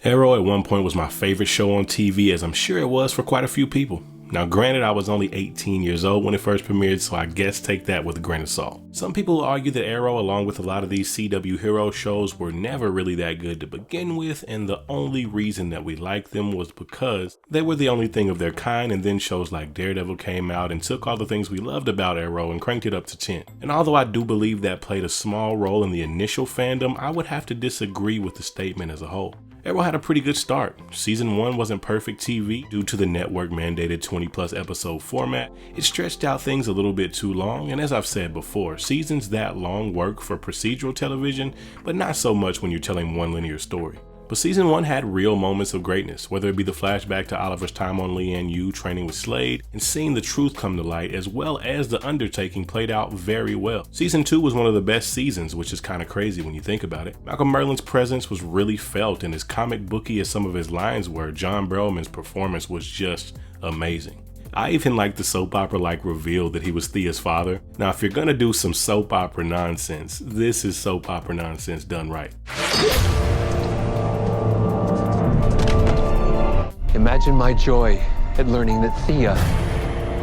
Arrow at one point was my favorite show on TV, as I'm sure it was for quite a few people. Now granted, I was only 18 years old when it first premiered, so I guess take that with a grain of salt. Some people argue that Arrow, along with a lot of these CW hero shows, were never really that good to begin with, and the only reason that we liked them was because they were the only thing of their kind, and then shows like Daredevil came out and took all the things we loved about Arrow and cranked it up to 10. And although I do believe that played a small role in the initial fandom, I would have to disagree with the statement as a whole. Arrow had a pretty good start. Season 1 wasn't perfect TV due to the network mandated 20+ episode format. It stretched out things a little bit too long, and as I've said before, seasons that long work for procedural television, but not so much when you're telling one linear story. But season 1 had real moments of greatness, whether it be the flashback to Oliver's time on Lian Yu training with Slade and seeing the truth come to light, as well as the undertaking played out very well. Season 2 was one of the best seasons, which is kind of crazy when you think about it. Malcolm Merlin's presence was really felt, and as comic booky as some of his lines were, John Barrowman's performance was just amazing. I even liked the soap opera-like reveal that he was Thea's father. Now if you're gonna do some soap opera nonsense, this is soap opera nonsense done right. Imagine my joy at learning that Thea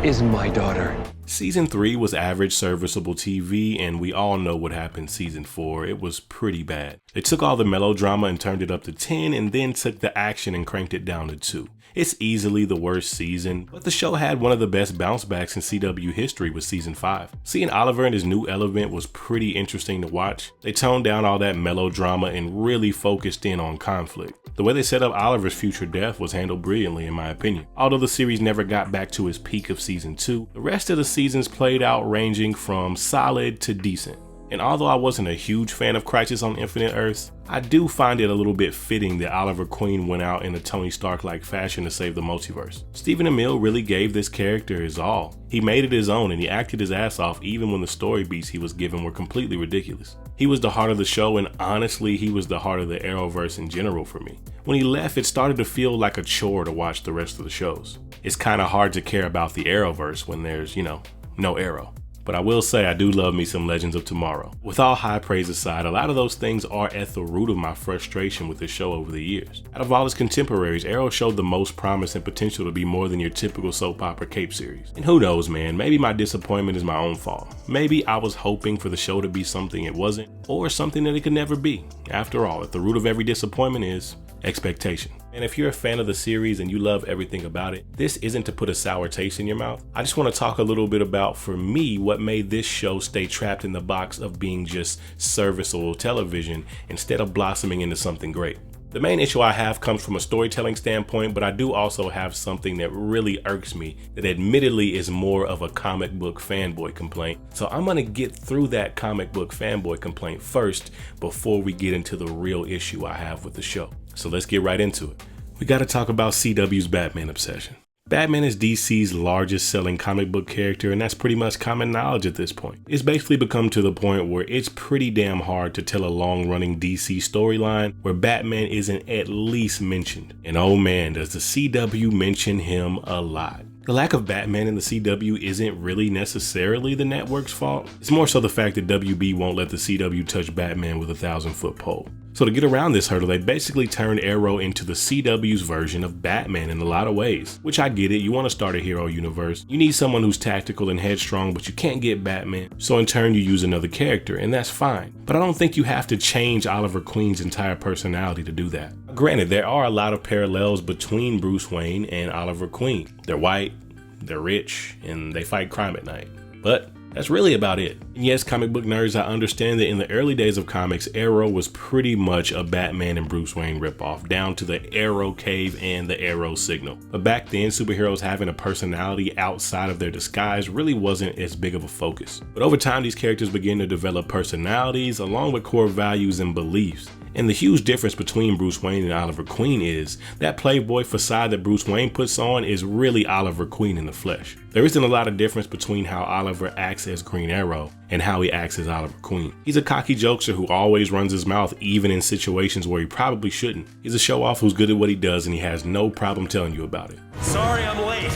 is my daughter. Season 3 was average serviceable TV, and we all know what happened season 4. It was pretty bad. They took all the melodrama and turned it up to 10, and then took the action and cranked it down to 2. It's easily the worst season, but the show had one of the best bounce backs in CW history with season 5. Seeing Oliver in his new element was pretty interesting to watch. They toned down all that melodrama and really focused in on conflict. The way they set up Oliver's future death was handled brilliantly in my opinion. Although the series never got back to its peak of season 2, the rest of the seasons played out ranging from solid to decent. And although I wasn't a huge fan of Crisis on Infinite Earths, I do find it a little bit fitting that Oliver Queen went out in a Tony Stark-like fashion to save the multiverse. Steven Amell really gave this character his all. He made it his own, and he acted his ass off even when the story beats he was given were completely ridiculous. He was the heart of the show, and honestly, he was the heart of the Arrowverse in general for me. When he left, it started to feel like a chore to watch the rest of the shows. It's kinda hard to care about the Arrowverse when there's, no Arrow. But I will say I do love me some Legends of Tomorrow. With all high praise aside, a lot of those things are at the root of my frustration with this show over the years. Out of all its contemporaries, Arrow showed the most promise and potential to be more than your typical soap opera cape series. And who knows, man, maybe my disappointment is my own fault. Maybe I was hoping for the show to be something it wasn't, or something that it could never be. After all, at the root of every disappointment is expectation. And if you're a fan of the series and you love everything about it, this isn't to put a sour taste in your mouth. I just want to talk a little bit about, for me, what made this show stay trapped in the box of being just serviceable television instead of blossoming into something great. The main issue I have comes from a storytelling standpoint, but I do also have something that really irks me that admittedly is more of a comic book fanboy complaint. So I'm gonna get through that comic book fanboy complaint first before we get into the real issue I have with the show. So let's get right into it. We gotta talk about CW's Batman obsession. Batman is DC's largest selling comic book character, and that's pretty much common knowledge at this point. It's basically become to the point where it's pretty damn hard to tell a long-running DC storyline where Batman isn't at least mentioned. And oh man, does the CW mention him a lot. The lack of Batman in the CW isn't really necessarily the network's fault. It's more so the fact that WB won't let the CW touch Batman with a 1,000-foot pole. So to get around this hurdle, they basically turned Arrow into the CW's version of Batman in a lot of ways. Which I get it, you want to start a hero universe. You need someone who's tactical and headstrong, but you can't get Batman. So in turn, you use another character, and that's fine. But I don't think you have to change Oliver Queen's entire personality to do that. Granted, there are a lot of parallels between Bruce Wayne and Oliver Queen. They're white, they're rich, and they fight crime at night. But that's really about it. And yes, comic book nerds, I understand that in the early days of comics, Arrow was pretty much a Batman and Bruce Wayne ripoff, down to the Arrow Cave and the Arrow Signal. But back then, superheroes having a personality outside of their disguise really wasn't as big of a focus. But over time, these characters began to develop personalities along with core values and beliefs. And the huge difference between Bruce Wayne and Oliver Queen is that playboy facade that Bruce Wayne puts on is really Oliver Queen in the flesh. There isn't a lot of difference between how Oliver acts as Green Arrow and how he acts as Oliver Queen. He's a cocky jokester who always runs his mouth even in situations where he probably shouldn't. He's a show-off who's good at what he does, and he has no problem telling you about it. Sorry I'm late.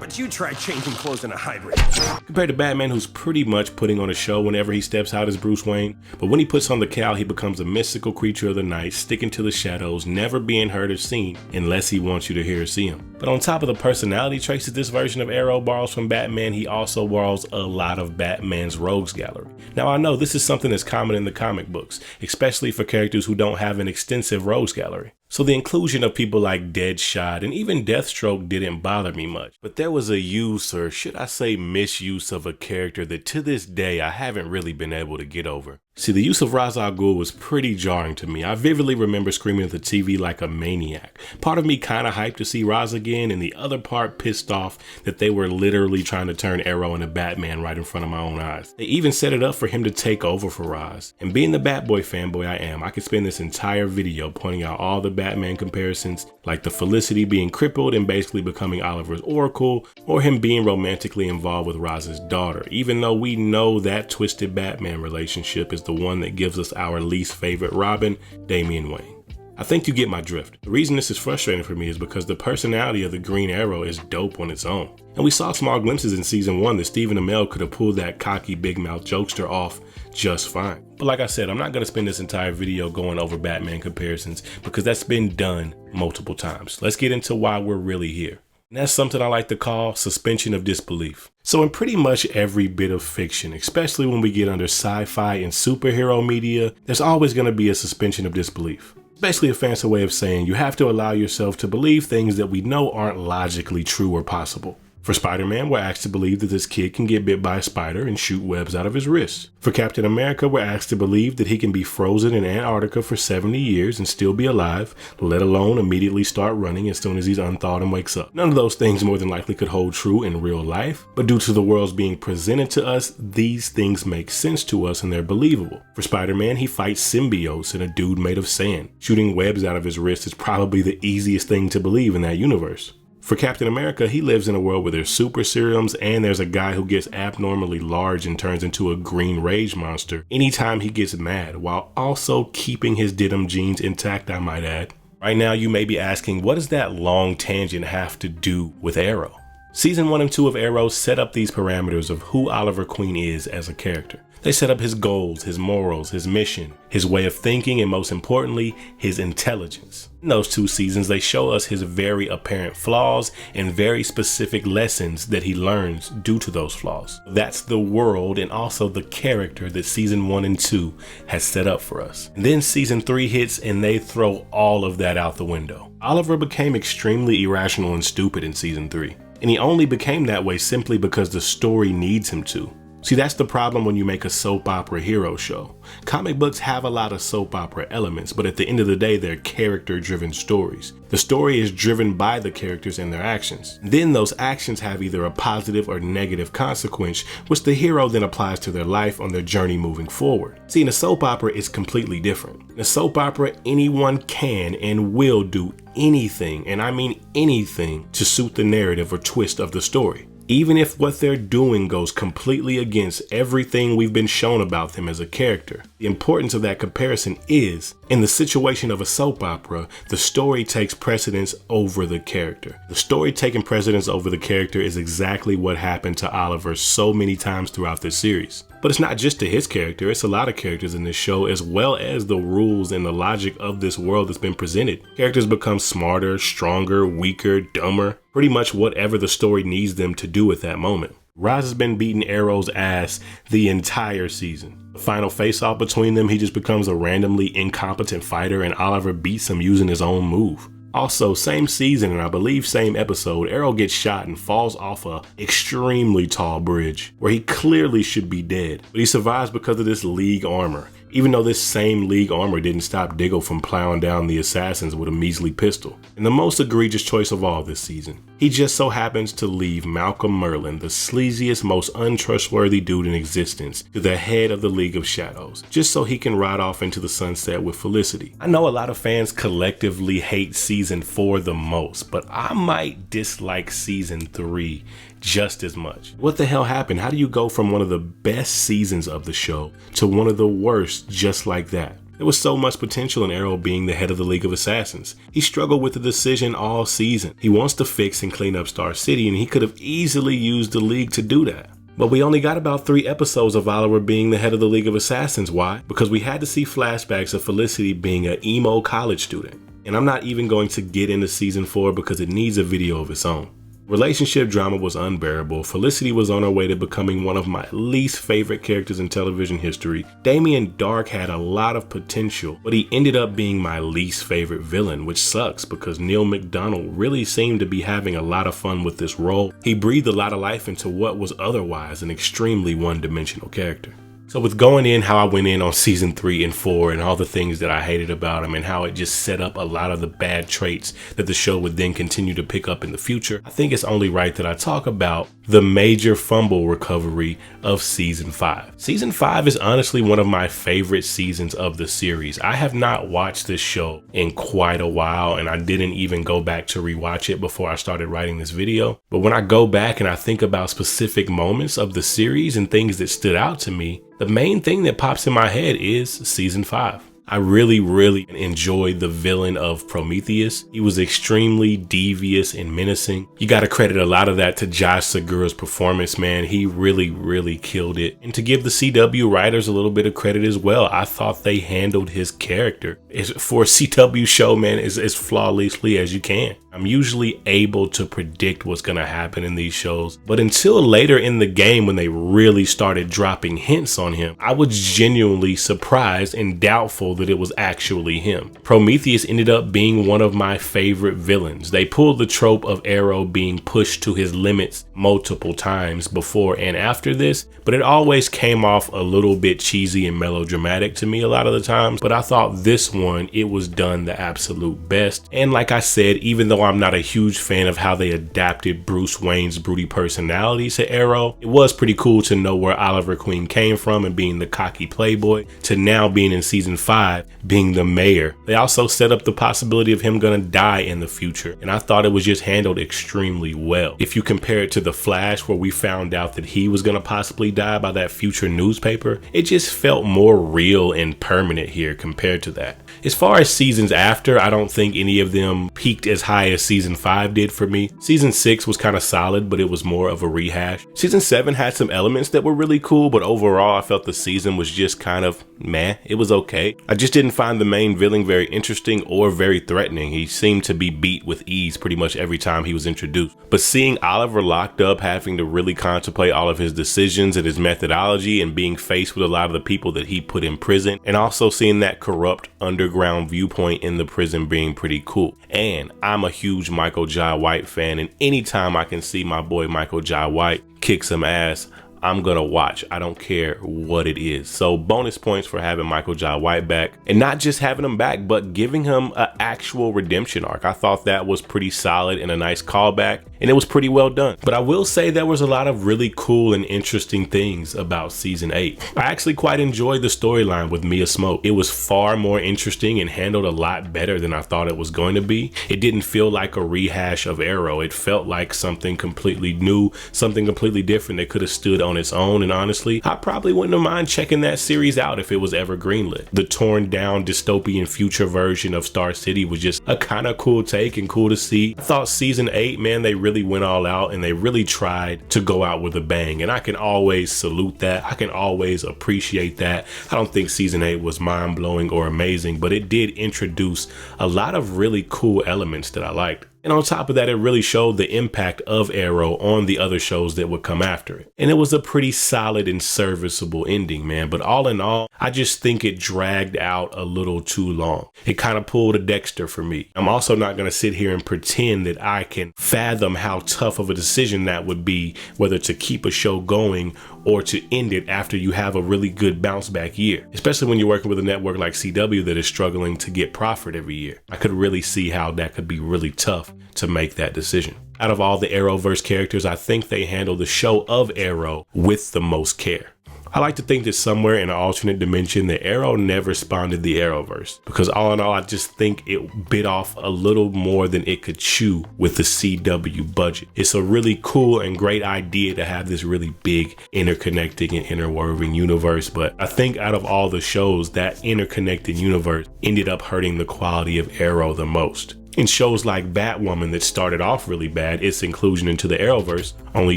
But don't you try changing clothes in a hybrid. Compared to Batman, who's pretty much putting on a show whenever he steps out as Bruce Wayne, but when he puts on the cowl, he becomes a mystical creature of the night, sticking to the shadows, never being heard or seen unless he wants you to hear or see him. But on top of the personality traits that this version of Arrow borrows from Batman, he also borrows a lot of Batman's rogues gallery. Now I know this is something that's common in the comic books, especially for characters who don't have an extensive rogues gallery. So the inclusion of people like Deadshot and even Deathstroke didn't bother me much. But there was a use, or should I say misuse, of a character that to this day I haven't really been able to get over. See, the use of Ra's al Ghul was pretty jarring to me. I vividly remember screaming at the TV like a maniac. Part of me kind of hyped to see Ra's again, and the other part pissed off that they were literally trying to turn Arrow into Batman right in front of my own eyes. They even set it up for him to take over for Ra's. And being the Batboy fanboy I am, I could spend this entire video pointing out all the Batman comparisons, like the Felicity being crippled and basically becoming Oliver's Oracle, or him being romantically involved with Raz's daughter, even though we know that twisted Batman relationship is the one that gives us our least favorite Robin, Damian Wayne. I think you get my drift. The reason this is frustrating for me is because the personality of the Green Arrow is dope on its own. And we saw small glimpses in season 1 that Steven Amell could have pulled that cocky big mouth jokester off just fine. But like I said, I'm not going to spend this entire video going over Batman comparisons because that's been done multiple times. Let's get into why we're really here. And that's something I like to call suspension of disbelief. So in pretty much every bit of fiction, especially when we get under sci-fi and superhero media, there's always going to be a suspension of disbelief. It's basically a fancy way of saying you have to allow yourself to believe things that we know aren't logically true or possible. For Spider-Man, we're asked to believe that this kid can get bit by a spider and shoot webs out of his wrists. For Captain America, we're asked to believe that he can be frozen in Antarctica for 70 years and still be alive, let alone immediately start running as soon as he's unthawed and wakes up. None of those things more than likely could hold true in real life, but due to the worlds being presented to us, these things make sense to us and they're believable. For Spider-Man, he fights symbiotes and a dude made of sand. Shooting webs out of his wrists is probably the easiest thing to believe in that universe. For Captain America, he lives in a world where there's super serums and there's a guy who gets abnormally large and turns into a green rage monster anytime he gets mad, while also keeping his denim jeans intact, I might add. Right now, you may be asking, what does that long tangent have to do with Arrow? Season 1 and 2 of Arrow set up these parameters of who Oliver Queen is as a character. They set up his goals, his morals, his mission, his way of thinking, and most importantly, his intelligence. In those 2 seasons, they show us his very apparent flaws and very specific lessons that he learns due to those flaws. That's the world and also the character that season 1 and 2 has set up for us. And then season 3 hits and they throw all of that out the window. Oliver became extremely irrational and stupid in season 3. And he only became that way simply because the story needs him to. See, that's the problem when you make a soap opera hero show. Comic books have a lot of soap opera elements, but at the end of the day, they're character-driven stories. The story is driven by the characters and their actions. Then those actions have either a positive or negative consequence, which the hero then applies to their life on their journey moving forward. See, in a soap opera, it's completely different. In a soap opera, anyone can and will do anything, and I mean anything, to suit the narrative or twist of the story. Even if what they're doing goes completely against everything we've been shown about them as a character. The importance of that comparison is, in the situation of a soap opera, the story takes precedence over the character. The story taking precedence over the character is exactly what happened to Oliver so many times throughout this series. But it's not just to his character, it's a lot of characters in this show, as well as the rules and the logic of this world that's been presented. Characters become smarter, stronger, weaker, dumber, pretty much whatever the story needs them to do at that moment. Ra's has been beating Arrow's ass the entire season. The final face-off between them, he just becomes a randomly incompetent fighter and Oliver beats him using his own move. Also, same season and I believe same episode, Arrow gets shot and falls off a extremely tall bridge where he clearly should be dead, but he survives because of this League armor. Even though this same League armor didn't stop Diggle from plowing down the assassins with a measly pistol. And the most egregious choice of all this season, he just so happens to leave Malcolm Merlyn, the sleaziest, most untrustworthy dude in existence, to the head of the League of Shadows, just so he can ride off into the sunset with Felicity. I know a lot of fans collectively hate season 4 the most, but I might dislike season 3 just as much. What the hell happened? How do you go from one of the best seasons of the show to one of the worst just like that? There was so much potential in Arrow being the head of the League of Assassins. He struggled with the decision all season. He wants to fix and clean up Star City, and he could have easily used the League to do that. But we only got about 3 episodes of Oliver being the head of the League of Assassins. Why? Because we had to see flashbacks of Felicity being an emo college student. And I'm not even going to get into season 4 because it needs a video of its own. Relationship drama was unbearable. Felicity was on her way to becoming one of my least favorite characters in television history. Damien Dark had a lot of potential, but he ended up being my least favorite villain, which sucks because Neil McDonough really seemed to be having a lot of fun with this role. He breathed a lot of life into what was otherwise an extremely one-dimensional character. So with going in how I went in on season 3 and 4 and all the things that I hated about him and how it just set up a lot of the bad traits that the show would then continue to pick up in the future, I think it's only right that I talk about the major fumble recovery of season 5. Season 5 is honestly one of my favorite seasons of the series. I have not watched this show in quite a while, and I didn't even go back to rewatch it before I started writing this video. But when I go back and I think about specific moments of the series and things that stood out to me, the main thing that pops in my head is season 5. I really enjoyed the villain of Prometheus. He was extremely devious and menacing. You gotta credit a lot of that to Josh Segura's performance, man. He really killed it. And to give the CW writers a little bit of credit as well, I thought they handled his character for a CW show, man, as flawlessly as you can. I'm usually able to predict what's gonna happen in these shows, but until later in the game when they really started dropping hints on him, I was genuinely surprised and doubtful that it was actually him. Prometheus ended up being one of my favorite villains. They pulled the trope of Arrow being pushed to his limits multiple times before and after this, but it always came off a little bit cheesy and melodramatic to me a lot of the times. But I thought this one, it was done the absolute best. And like I said, even though I'm not a huge fan of how they adapted Bruce Wayne's broody personality to Arrow, it was pretty cool to know where Oliver Queen came from and being the cocky playboy to now being in season 5 being the mayor. They also set up the possibility of him gonna die in the future, and I thought it was just handled extremely well. If you compare it to The Flash, where we found out that he was gonna possibly die by that future newspaper, it just felt more real and permanent here compared to that. As far as seasons after, I don't think any of them peaked as high as season 5 did for me. Season 6 was kind of solid, but it was more of a rehash. Season 7 had some elements that were really cool, but overall I felt the season was just kind of meh. It was okay. I just didn't find the main villain very interesting or very threatening. He seemed to be beat with ease pretty much every time he was introduced. But seeing Oliver locked up, having to really contemplate all of his decisions and his methodology and being faced with a lot of the people that he put in prison, and also seeing that corrupt underground viewpoint in the prison being pretty cool. And I'm a huge Michael Jai White fan, and anytime I can see my boy Michael Jai White kick some ass, I'm gonna watch. I don't care what it is. So bonus points for having Michael Jai White back, and not just having him back, but giving him an actual redemption arc. I thought that was pretty solid and a nice callback, and it was pretty well done. But I will say there was a lot of really cool and interesting things about season 8. I actually quite enjoyed the storyline with Mia Smoak. It was far more interesting and handled a lot better than I thought it was going to be. It didn't feel like a rehash of Arrow. It felt like something completely new, something completely different that could have stood on its own, and honestly, I probably wouldn't have mind checking that series out if it was ever greenlit. The torn down dystopian future version of Star City was just a kind of cool take and cool to see. I thought season 8, man, they really went all out and they really tried to go out with a bang, and I can always salute that. I can always appreciate that. I don't think season 8 was mind-blowing or amazing, but it did introduce a lot of really cool elements that I liked. And on top of that, it really showed the impact of Arrow on the other shows that would come after it. And it was a pretty solid and serviceable ending, man. But all in all, I just think it dragged out a little too long. It kind of pulled a Dexter for me. I'm also not going to sit here and pretend that I can fathom how tough of a decision that would be, whether to keep a show going or to end it after you have a really good bounce back year, especially when you're working with a network like CW that is struggling to get profit every year. I could really see how that could be really tough to make that decision. Out of all the Arrowverse characters, I think they handle the show of Arrow with the most care. I like to think that somewhere in an alternate dimension, the Arrow never spawned the Arrowverse, because all in all, I just think it bit off a little more than it could chew with the CW budget. It's a really cool and great idea to have this really big interconnecting and interwoven universe, but I think out of all the shows, that interconnected universe ended up hurting the quality of Arrow the most. In shows like Batwoman that started off really bad, its inclusion into the Arrowverse only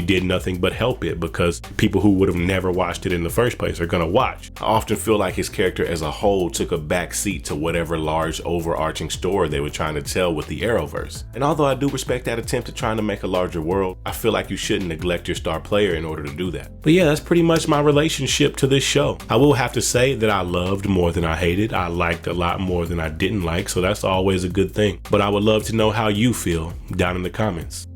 did nothing but help it, because people who would have never watched it in the first place are gonna watch. I often feel like his character as a whole took a back seat to whatever large overarching story they were trying to tell with the Arrowverse. And although I do respect that attempt at trying to make a larger world, I feel like you shouldn't neglect your star player in order to do that. But yeah, that's pretty much my relationship to this show. I will have to say that I loved more than I hated. I liked a lot more than I didn't like, so that's always a good thing. But I would love to know how you feel down in the comments.